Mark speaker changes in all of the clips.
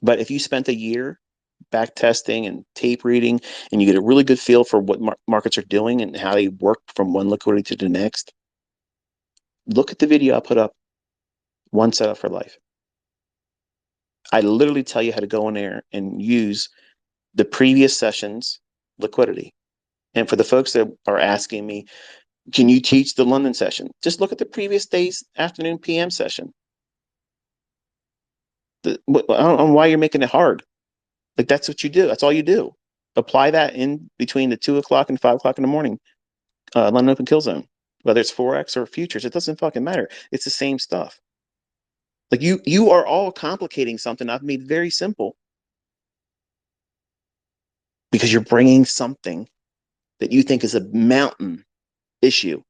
Speaker 1: But if you spent a year back testing and tape reading, and you get a really good feel for what markets are doing and how they work from one liquidity to the next, look at the video I put up, One Setup for Life. I literally tell you how to go in there and use the previous session's liquidity. And for the folks that are asking me, can you teach the London session? Just look at the previous day's afternoon PM session. I don't know why you're making it hard. Like, that's what you do. That's all you do. Apply that in between the 2 o'clock and 5 o'clock in the morning, London Open Kill Zone. Whether it's Forex or futures, it doesn't fucking matter. It's the same stuff. Like, you are all complicating something I've made very simple because you're bringing something that you think is a mountain issue,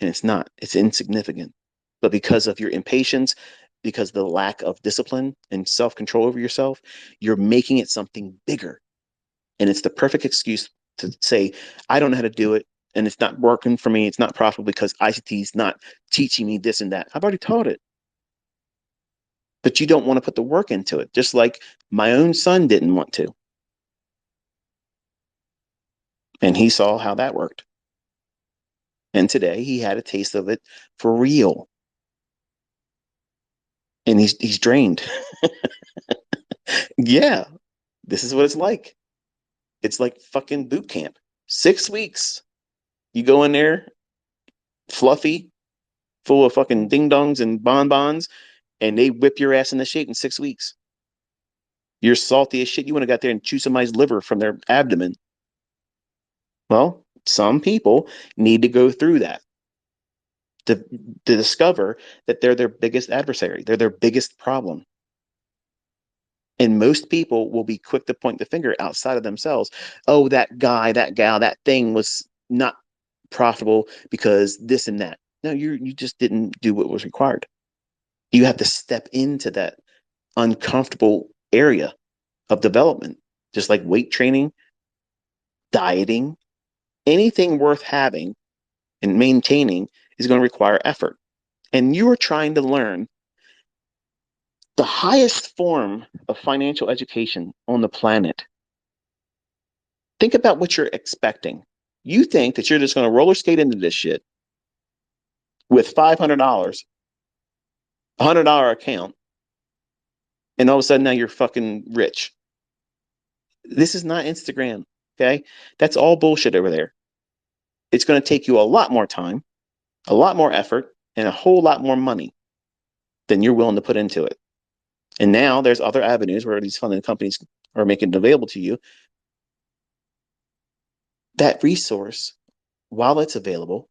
Speaker 1: and it's not. It's insignificant. But because of your impatience, because of the lack of discipline and self-control over yourself, you're making it something bigger. And it's the perfect excuse to say, I don't know how to do it, and it's not working for me. It's not profitable because ICT is not teaching me this and that. I've already taught it. But you don't want to put the work into it, just like my own son didn't want to. And he saw how that worked. And today he had a taste of it for real. And he's drained. Yeah, this is what it's like. It's like fucking boot camp. 6 weeks. You go in there, fluffy, full of fucking ding dongs and bonbons, and they whip your ass into shape in 6 weeks. You're salty as shit. You want to go out there and chew somebody's liver from their abdomen. Well, some people need to go through that to discover that they're their biggest adversary. They're their biggest problem. And most people will be quick to point the finger outside of themselves. Oh, that guy, that gal, that thing was not profitable because this and that. No, you just didn't do what was required. You have to step into that uncomfortable area of development, just like weight training, dieting, anything worth having and maintaining is going to require effort. And you are trying to learn the highest form of financial education on the planet. Think about what you're expecting. You think that you're just going to roller skate into this shit with $500, $100 account, and all of a sudden now you're fucking rich. This is not Instagram, okay? That's all bullshit over there. It's going to take you a lot more time, a lot more effort, and a whole lot more money than you're willing to put into it. And now there's other avenues where these funding companies are making it available to you. That resource, while it's available,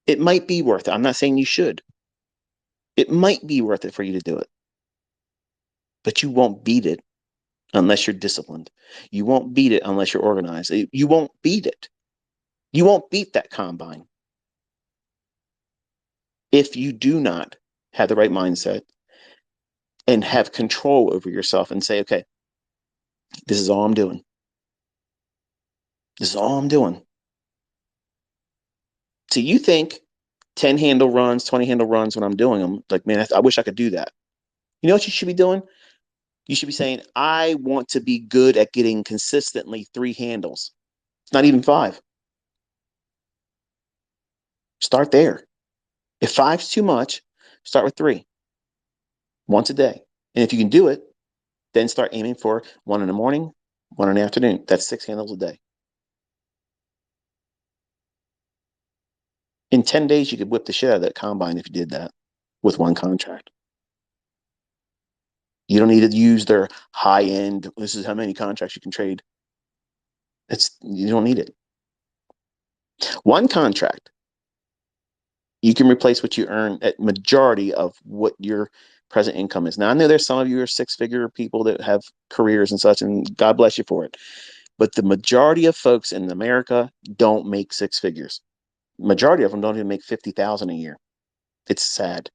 Speaker 1: it might be worth it. I'm not saying you should. It might be worth it for you to do it, but you won't beat it unless you're disciplined. You won't beat it unless you're organized. You won't beat it. You won't beat that combine if you do not have the right mindset and have control over yourself and say, okay, this is all I'm doing. This is all I'm doing. So you think 10 handle runs, 20 handle runs when I'm doing them, like, man, I wish I could do that. You know what you should be doing? You should be saying, I want to be good at getting consistently 3 handles. It's not even 5. Start there. If 5's too much, start with 3 once a day. And if you can do it, then start aiming for 1 in the morning, 1 in the afternoon. That's 6 handles a day. In 10 days, you could whip the shit out of that combine if you did that with 1 contract. You don't need to use their high end, this is how many contracts you can trade. You don't need it. 1 contract, you can replace what you earn at majority of what your present income is. Now, I know there's some of you are 6-figure people that have careers and such, and God bless you for it. But the majority of folks in America don't make 6 figures. Majority of them don't even make 50,000 a year. It's sad.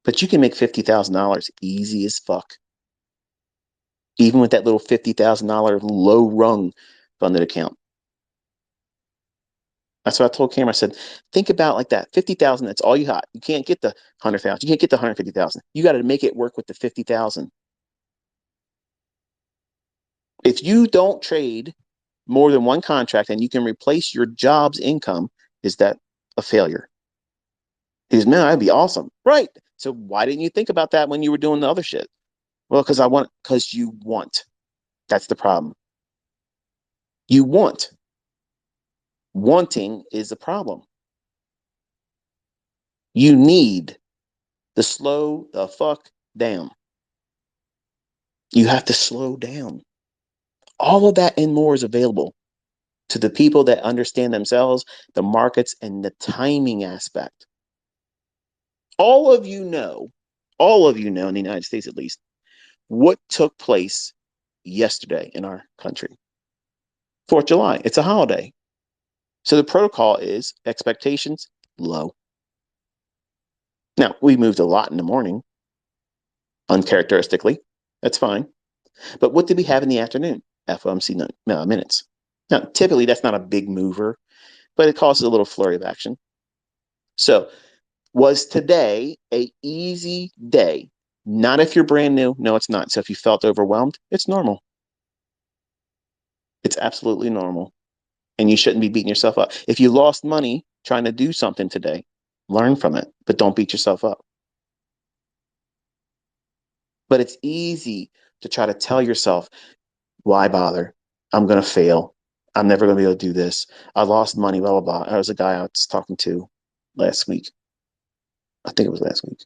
Speaker 1: But you can make $50,000 easy as fuck. Even with that little $50,000 low rung funded account. That's what I told Cameron. I said, think about like that 50,000. That's all you got. You can't get the 100,000. You can't get the 150,000. You got to make it work with the 50,000. If you don't trade more than one contract and you can replace your job's income, is that a failure? He goes, man, that'd be awesome. Right. So why didn't you think about that when you were doing the other shit? Well, because you want. That's the problem. You want. Wanting is the problem. You need to slow the fuck down. You have to slow down. All of that and more is available to the people that understand themselves, the markets, and the timing aspect. All of you know in the United States at least, what took place yesterday in our country. 4th of July, it's a holiday. So the protocol is expectations low. Now, we moved a lot in the morning, uncharacteristically. That's fine. But what did we have in the afternoon? FOMC minutes. Now, typically that's not a big mover, but it causes a little flurry of action. So, was today a easy day? Not if you're brand new. No, it's not. So if you felt overwhelmed, it's normal. It's absolutely normal. And you shouldn't be beating yourself up. If you lost money trying to do something today, learn from it, but don't beat yourself up. But it's easy to try to tell yourself, why bother? I'm going to fail. I'm never going to be able to do this. I lost money, blah, blah, blah. I was a guy I was talking to last week. I think it was last week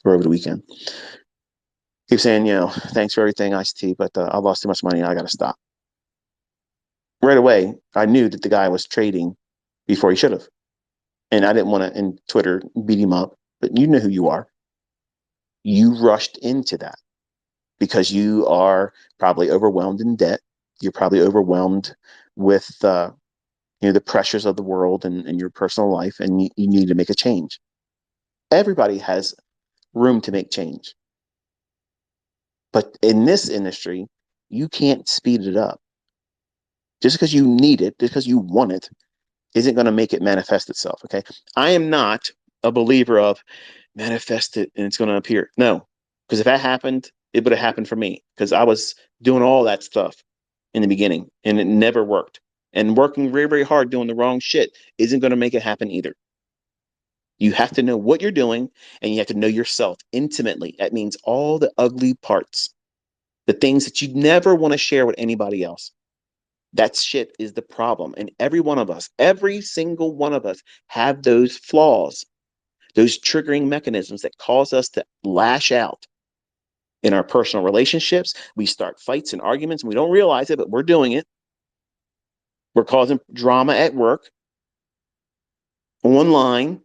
Speaker 1: or over the weekend. He was saying, thanks for everything, ICT, but I lost too much money. I got to stop. Right away, I knew that the guy was trading before he should have. And I didn't want to, in Twitter, beat him up, but you know who you are. You rushed into that because you are probably overwhelmed in debt. You're probably overwhelmed with the pressures of the world and your personal life, and you need to make a change. Everybody has room to make change. But in this industry, you can't speed it up. Just because you need it, just because you want it, isn't going to make it manifest itself. Okay. I am not a believer of manifest it and it's going to appear. No, because if that happened, it would have happened for me because I was doing all that stuff in the beginning and it never worked. And working very, very hard doing the wrong shit isn't going to make it happen either. You have to know what you're doing and you have to know yourself intimately. That means all the ugly parts, the things that you never want to share with anybody else. That shit is the problem. And every one of us, every single one of us have those flaws, those triggering mechanisms that cause us to lash out in our personal relationships. We start fights and arguments and we don't realize it, but we're doing it. We're causing drama at work, online.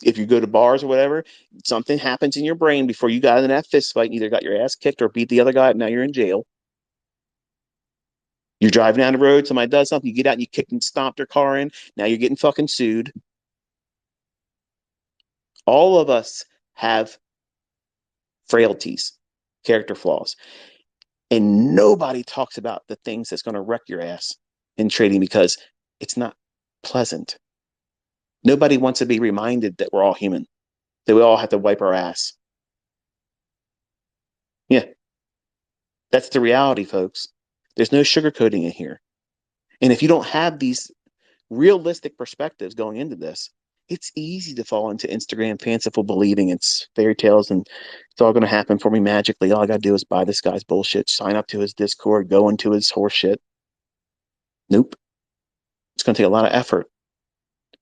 Speaker 1: If you go to bars or whatever, something happens in your brain before you got in that fist fight, either got your ass kicked or beat the other guy up. Now you're in jail. You're driving down the road, somebody does something, you get out and you kick and stomp their car in. Now you're getting fucking sued. All of us have frailties, character flaws, and nobody talks about the things that's going to wreck your ass in trading because it's not pleasant. Nobody wants to be reminded that we're all human, that we all have to wipe our ass. Yeah, that's the reality, folks. There's no sugarcoating in here. And if you don't have these realistic perspectives going into this, it's easy to fall into Instagram fanciful believing it's fairy tales and it's all going to happen for me magically. All I got to do is buy this guy's bullshit, sign up to his Discord, go into his horse shit. Nope. It's going to take a lot of effort.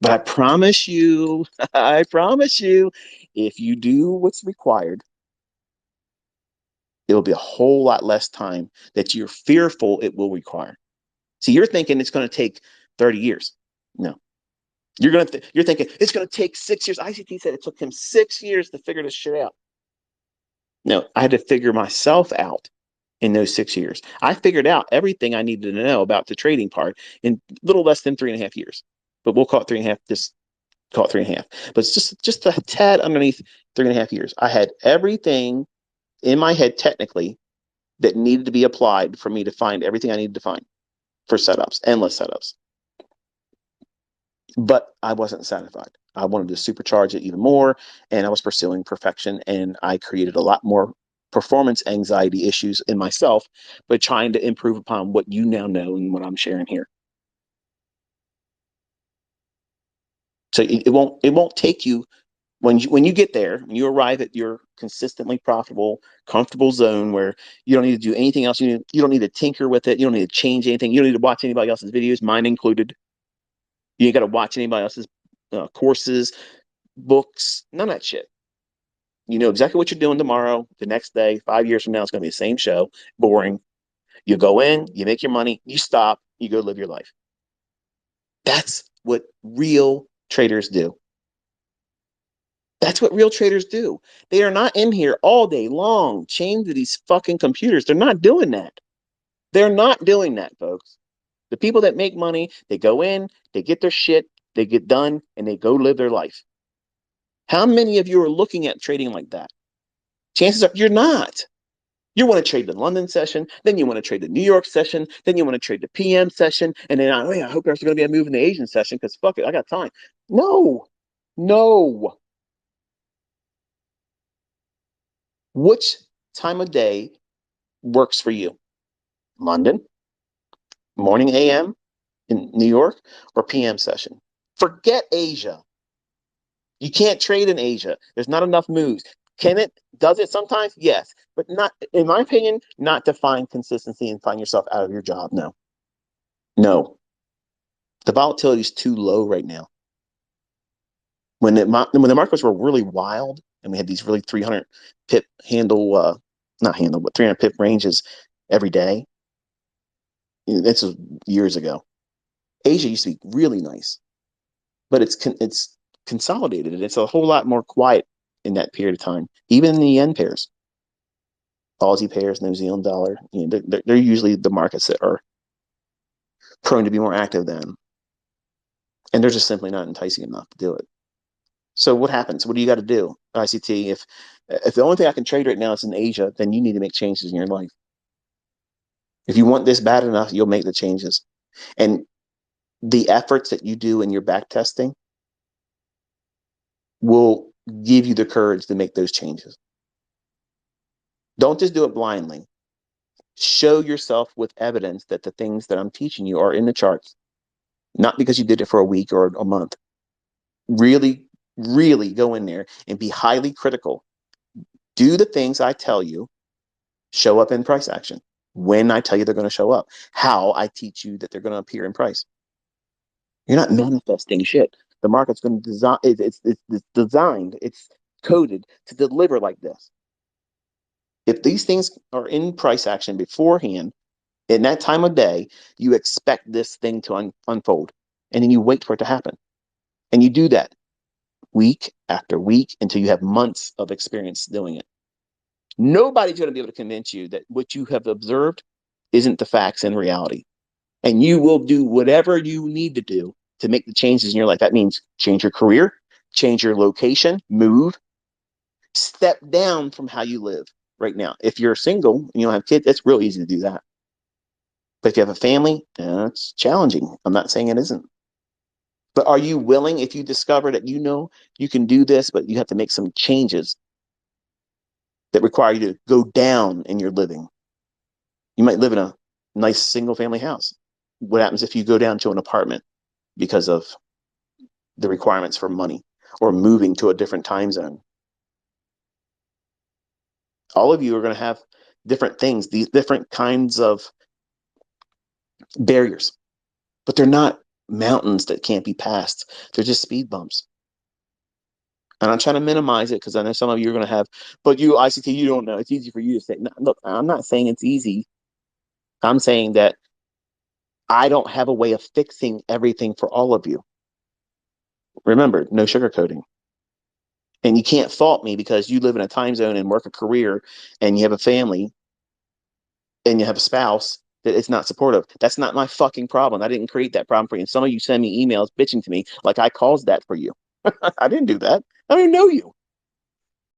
Speaker 1: But I promise you, I promise you, if you do what's required, it'll be a whole lot less time that you're fearful it will require. See, you're thinking it's going to take 30 years. No. You're thinking it's going to take 6 years. ICT said it took him 6 years to figure this shit out. No, I had to figure myself out in those 6 years. I figured out everything I needed to know about the trading part in a little less than 3.5 years. But we'll call it 3.5. Just call it 3.5. But it's just a tad underneath 3.5 years. I had everything in my head technically that needed to be applied for me to find everything I needed to find for setups, endless setups. But I wasn't satisfied. I wanted to supercharge it even more, and I was pursuing perfection, and I created a lot more performance anxiety issues in myself, but trying to improve upon what you now know and what I'm sharing here. So it won't take you when you get there, when you arrive at your consistently profitable, comfortable zone where you don't need to do anything else. You don't need to tinker with it. You don't need to change anything. You don't need to watch anybody else's videos, mine included. You ain't got to watch anybody else's courses, books, none of that shit. You know exactly what you're doing tomorrow, the next day, 5 years from now, it's going to be the same show, boring. You go in, you make your money, you stop, you go live your life. That's what real traders do. That's what real traders do. They are not in here all day long, chained to these fucking computers. They're not doing that. They're not doing that, folks. The people that make money, they go in, they get their shit, they get done, and they go live their life. How many of you are looking at trading like that? Chances are you're not. You want to trade the London session, then you want to trade the New York session, then you want to trade the PM session, and then I hope there's going to be a move in the Asian session because fuck it, I got time. No, no. Which time of day works for you? London, morning AM in New York, or PM session? Forget Asia. You can't trade in Asia. There's not enough moves. Can it? Does it sometimes? Yes. But not, in my opinion, not to find consistency and find yourself out of your job. No. No. The volatility is too low right now. When the markets were really wild and we had these really 300 pip handle, not handle, but 300 pip ranges every day, this was years ago. Asia used to be really nice, but it's consolidated and it's a whole lot more quiet in that period of time. Even in the yen pairs, Aussie pairs, New Zealand dollar, they're usually the markets that are prone to be more active then, and they're just simply not enticing enough to do it. So what happens? What do you got to do, ICT? If the only thing I can trade right now is in Asia, then you need to make changes in your life. If you want this bad enough, you'll make the changes. And the efforts that you do in your back testing will give you the courage to make those changes. Don't just do it blindly. Show yourself with evidence that the things that I'm teaching you are in the charts, not because you did it for a week or a month. Really, really go in there and be highly critical. Do the things I tell you, show up in price action. When I tell you they're going to show up, how I teach you that they're going to appear in price. You're not manifesting shit. The market's going to design. It's designed. It's coded to deliver like this. If these things are in price action beforehand, in that time of day, you expect this thing to unfold, and then you wait for it to happen, and you do that week after week until you have months of experience doing it. Nobody's going to be able to convince you that what you have observed isn't the facts in reality. And you will do whatever you need to do to make the changes in your life. That means change your career, change your location, move, step down from how you live right now. If you're single and you don't have kids, it's real easy to do that. But if you have a family, it's challenging. I'm not saying it isn't. But are you willing, if you discover that you can do this, but you have to make some changes that require you to go down in your living? You might live in a nice single family house. What happens if you go down to an apartment because of the requirements for money or moving to a different time zone? All of you are going to have different things, these different kinds of barriers, but they're not mountains that can't be passed. They're just speed bumps. And I'm trying to minimize it because I know some of you are going to have, but you, ICT, you don't know. It's easy for you to say. No, look, I'm not saying it's easy. I'm saying that I don't have a way of fixing everything for all of you. Remember, no sugarcoating. And you can't fault me because you live in a time zone and work a career and you have a family and you have a spouse that is not supportive. That's not my fucking problem. I didn't create that problem for you. And some of you send me emails bitching to me like I caused that for you. I didn't do that. I don't even know you.